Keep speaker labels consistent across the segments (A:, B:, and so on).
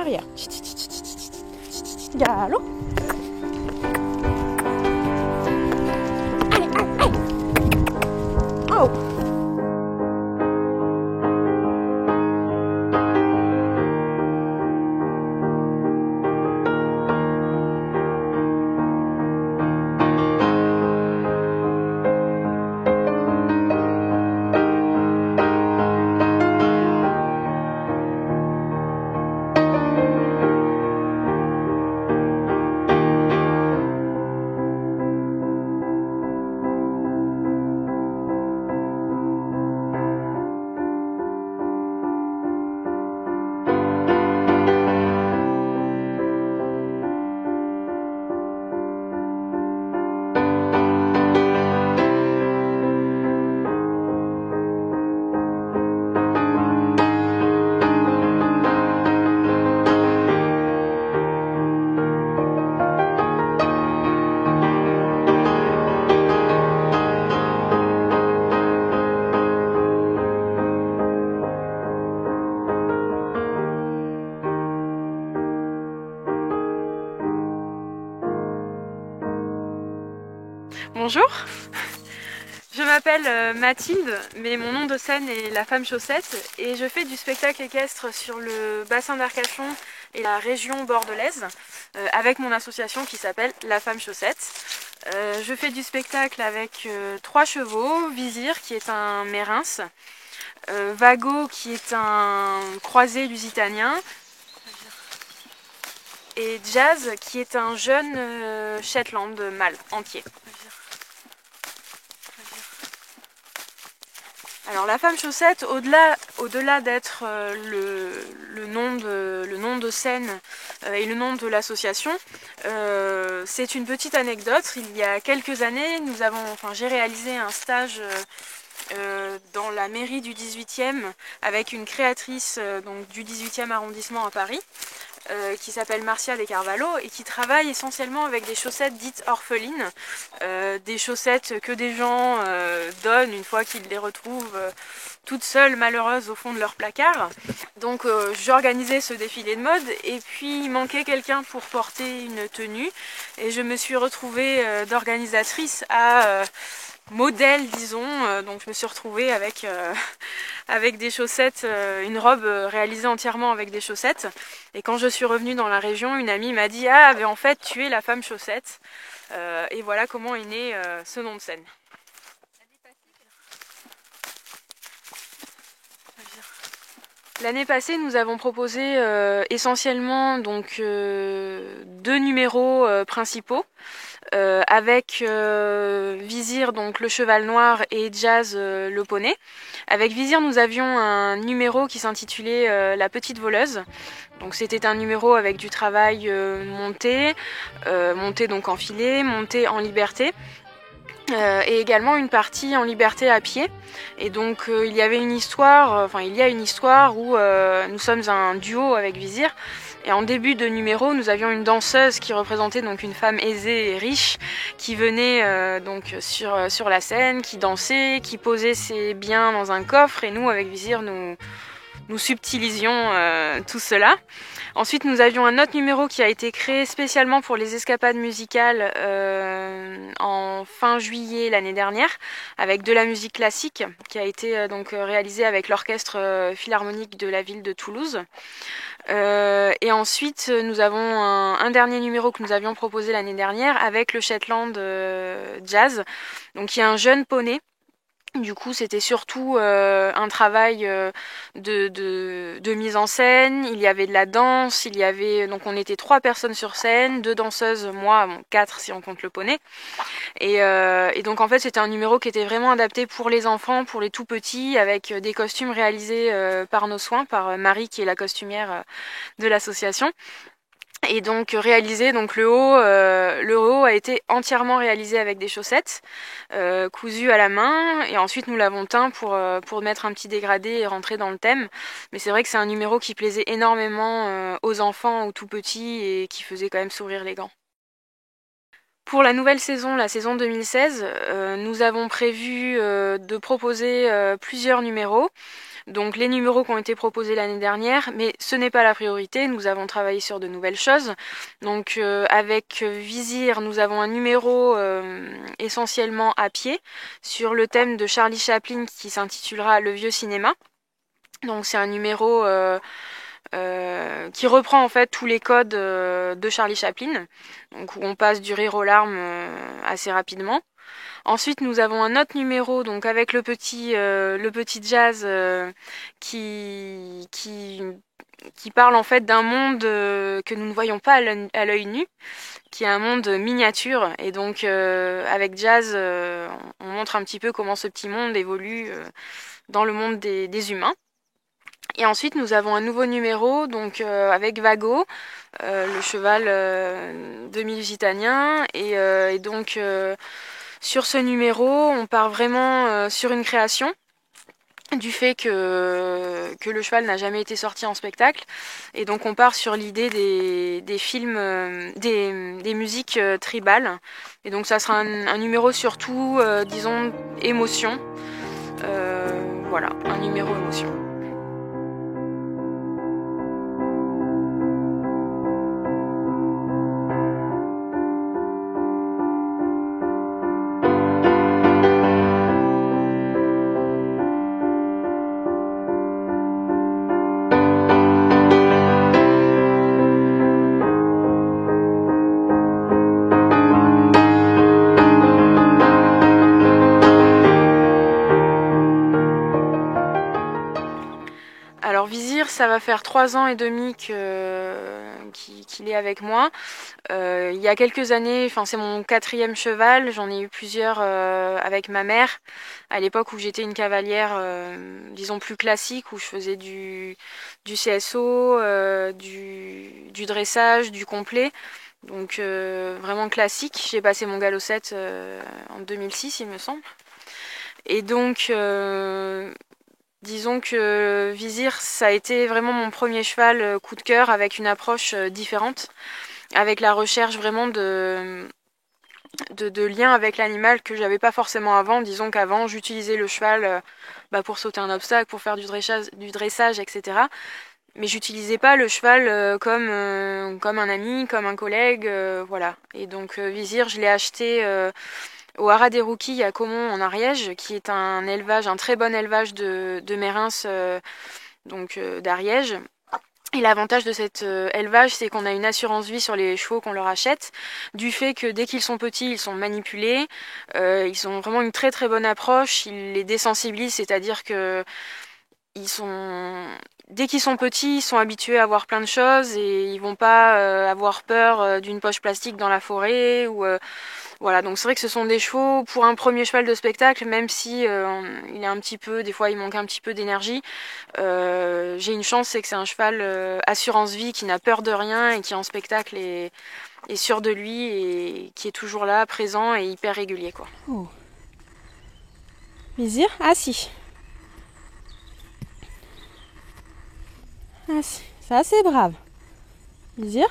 A: arrière. Galop. Allez, allez, allez. Oh.
B: Bonjour, je m'appelle Mathilde, mais mon nom de scène est La Femme Chaussette et je fais du spectacle équestre sur le bassin d'Arcachon et la région bordelaise avec mon association qui s'appelle La Femme Chaussette. Je fais du spectacle avec 3 chevaux, Vizir qui est un mérins, Vago qui est un croisé lusitanien et Jazz qui est un jeune Shetland mâle entier. Alors La Femme Chaussette, au-delà d'être le nom de scène et le nom de l'association, c'est une petite anecdote. Il y a quelques années, j'ai réalisé un stage dans la mairie du 18e avec une créatrice donc, du 18e arrondissement à Paris. Qui s'appelle Marcia De Carvalho et qui travaille essentiellement avec des chaussettes dites orphelines, des chaussettes que des gens donnent une fois qu'ils les retrouvent toutes seules, malheureuses au fond de leur placard. Donc j'organisais ce défilé de mode et puis il manquait quelqu'un pour porter une tenue et je me suis retrouvée d'organisatrice à modèle, disons. Donc je me suis retrouvée avec des chaussettes, une robe réalisée entièrement avec des chaussettes. Et quand je suis revenue dans la région, une amie m'a dit « Ah, mais en fait, tu es la femme chaussette ». Et voilà comment est né ce nom de scène. L'année passée, nous avons proposé essentiellement donc 2 numéros principaux. Avec Vizir, donc le cheval noir, et Jazz, le poney. Avec Vizir, nous avions un numéro qui s'intitulait La petite voleuse. Donc c'était un numéro avec du travail monté donc en filet, monté en liberté. Et également une partie en liberté à pied. Et donc il y a une histoire où nous sommes un duo avec Vizir. Et en début de numéro, nous avions une danseuse qui représentait donc une femme aisée et riche qui venait donc sur la scène, qui dansait, qui posait ses biens dans un coffre. Et nous, avec Vizir, nous subtilisions tout cela. Ensuite, nous avions un autre numéro qui a été créé spécialement pour les escapades musicales en fin juillet l'année dernière, avec de la musique classique, qui a été donc réalisée avec l'orchestre philharmonique de la ville de Toulouse. Et ensuite, nous avons un dernier numéro que nous avions proposé l'année dernière avec le Shetland Jazz, donc qui est un jeune poney. Du coup, c'était surtout un travail de mise en scène. Il y avait de la danse, donc on était 3 personnes sur scène, 2 danseuses, moi, 4 si on compte le poney. Et donc en fait, c'était un numéro qui était vraiment adapté pour les enfants, pour les tout petits, avec des costumes réalisés par nos soins, par Marie qui est la costumière de l'association. Et donc le haut a été entièrement réalisé avec des chaussettes cousues à la main, et ensuite nous l'avons teint pour mettre un petit dégradé et rentrer dans le thème. Mais c'est vrai que c'est un numéro qui plaisait énormément aux enfants, aux tout petits, et qui faisait quand même sourire les grands. Pour la nouvelle saison, la saison 2016, nous avons prévu de proposer plusieurs numéros. Donc les numéros qui ont été proposés l'année dernière, mais ce n'est pas la priorité, nous avons travaillé sur de nouvelles choses. Donc avec Vizir, nous avons un numéro essentiellement à pied sur le thème de Charlie Chaplin qui s'intitulera Le vieux cinéma. Donc c'est un numéro qui reprend en fait tous les codes de Charlie Chaplin, donc où on passe du rire aux larmes assez rapidement. Ensuite, nous avons un autre numéro, donc avec le petit jazz qui parle en fait d'un monde que nous ne voyons pas à l'œil nu, qui est un monde miniature. Et donc, avec jazz, on montre un petit peu comment ce petit monde évolue dans le monde des humains. Et ensuite, nous avons un nouveau numéro, donc avec Vago, le cheval demi-lusitanien, et donc sur ce numéro, on part vraiment sur une création du fait que le cheval n'a jamais été sorti en spectacle, et donc on part sur l'idée des films, des musiques tribales, et donc ça sera un numéro surtout, disons, émotion, voilà, un numéro émotion. Alors Vizir, ça va faire 3 ans et demi qu'il est avec moi. Il y a quelques années, enfin c'est mon 4e cheval, j'en ai eu plusieurs avec ma mère, à l'époque où j'étais une cavalière, disons plus classique, où je faisais du CSO, du dressage, du complet. Donc vraiment classique. J'ai passé mon galop 7 en 2006, il me semble. Et donc disons que Vizir, ça a été vraiment mon premier cheval coup de cœur, avec une approche différente, avec la recherche vraiment de liens avec l'animal que j'avais pas forcément avant. Disons qu'avant, j'utilisais le cheval pour sauter un obstacle, pour faire du dressage, etc. Mais j'utilisais pas le cheval comme un ami, comme un collègue, voilà. Et donc Vizir, je l'ai acheté au Haras des Rouquilles à Caumont en Ariège, qui est un très bon élevage de mérins, d'Ariège. Et l'avantage de cet élevage, c'est qu'on a une assurance vie sur les chevaux qu'on leur achète, du fait que dès qu'ils sont petits, ils sont manipulés, ils ont vraiment une très très bonne approche, ils les désensibilisent, c'est-à-dire que dès qu'ils sont petits, ils sont habitués à voir plein de choses et ils vont pas avoir peur d'une poche plastique dans la forêt ou voilà. Donc c'est vrai que ce sont des chevaux pour un premier cheval de spectacle, même si il est un petit peu, des fois il manque un petit peu d'énergie. J'ai une chance, c'est que c'est un cheval assurance vie qui n'a peur de rien et qui en spectacle est sûr de lui et qui est toujours là, présent et hyper régulier, quoi.
A: Oh. Vizir, assis. Assis. Ça, c'est brave. Vizir.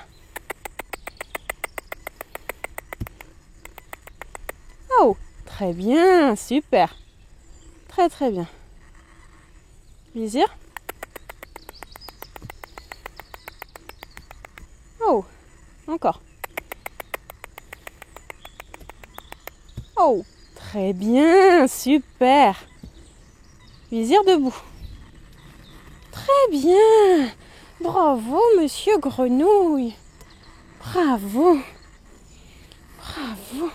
A: Oh, très bien, super. Très très bien. Vizir. Oh, encore. Oh, très bien, super. Vizir debout. Très bien. Bravo, monsieur Grenouille. Bravo. Bravo.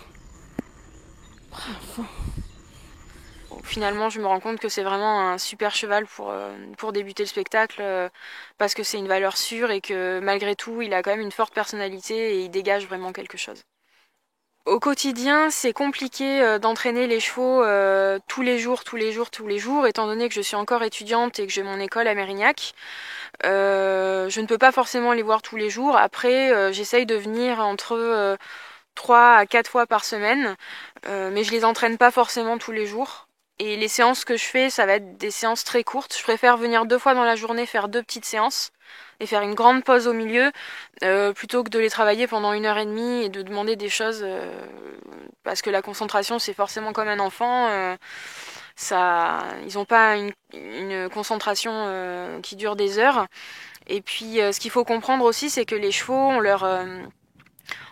A: Bravo.
B: Finalement, je me rends compte que c'est vraiment un super cheval pour débuter le spectacle, parce que c'est une valeur sûre et que malgré tout, il a quand même une forte personnalité et il dégage vraiment quelque chose. Au quotidien, c'est compliqué d'entraîner les chevaux tous les jours, étant donné que je suis encore étudiante et que j'ai mon école à Mérignac. Je ne peux pas forcément les voir tous les jours. Après, j'essaye de venir entre 3 à 4 fois par semaine, mais je les entraîne pas forcément tous les jours. Et les séances que je fais, ça va être des séances très courtes. Je préfère venir 2 fois dans la journée, faire 2 petites séances et faire une grande pause au milieu, plutôt que de les travailler pendant 1h30 et de demander des choses, parce que la concentration, c'est forcément comme un enfant. ils n'ont pas une concentration qui dure des heures. Et puis ce qu'il faut comprendre aussi, c'est que les chevaux,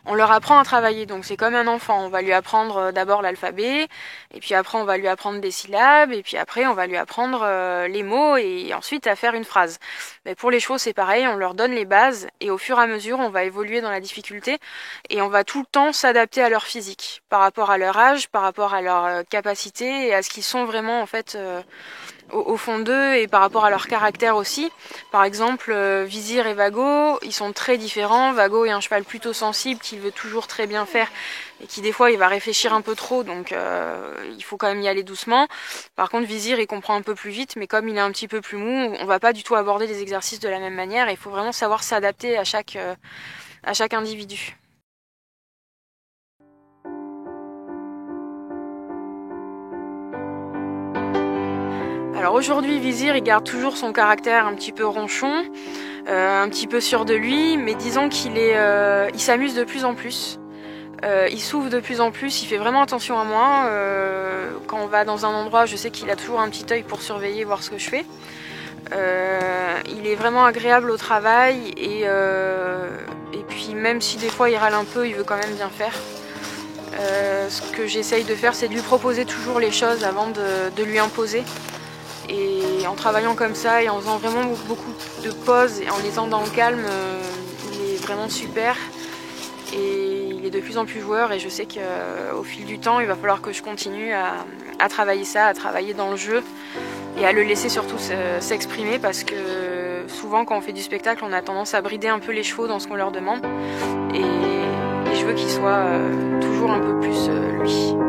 B: on leur apprend à travailler, donc c'est comme un enfant. On va lui apprendre d'abord l'alphabet, et puis après on va lui apprendre des syllabes, et puis après on va lui apprendre les mots, et ensuite à faire une phrase. Mais pour les chevaux c'est pareil, on leur donne les bases, et au fur et à mesure on va évoluer dans la difficulté, et on va tout le temps s'adapter à leur physique, par rapport à leur âge, par rapport à leur capacité, et à ce qu'ils sont vraiment en fait au fond d'eux et par rapport à leur caractère aussi. Par exemple, Vizir et Vago, ils sont très différents. Vago est un cheval plutôt sensible qui veut toujours très bien faire et qui des fois il va réfléchir un peu trop, donc il faut quand même y aller doucement. Par contre, Vizir il comprend un peu plus vite, mais comme il est un petit peu plus mou, on va pas du tout aborder les exercices de la même manière et il faut vraiment savoir s'adapter à chaque individu. Alors aujourd'hui, Vizir, il garde toujours son caractère un petit peu ronchon, un petit peu sûr de lui, mais disons il s'amuse de plus en plus. Il s'ouvre de plus en plus, il fait vraiment attention à moi. Quand on va dans un endroit, je sais qu'il a toujours un petit œil pour surveiller, voir ce que je fais. Il est vraiment agréable au travail et puis même si des fois il râle un peu, il veut quand même bien faire. Ce que j'essaye de faire, c'est de lui proposer toujours les choses avant de lui imposer. Et en travaillant comme ça et en faisant vraiment beaucoup de pauses et en étant dans le calme, il est vraiment super. Et il est de plus en plus joueur et je sais qu'au fil du temps, il va falloir que je continue à travailler ça, à travailler dans le jeu et à le laisser surtout s'exprimer parce que souvent quand on fait du spectacle, on a tendance à brider un peu les chevaux dans ce qu'on leur demande. Et je veux qu'il soit toujours un peu plus lui.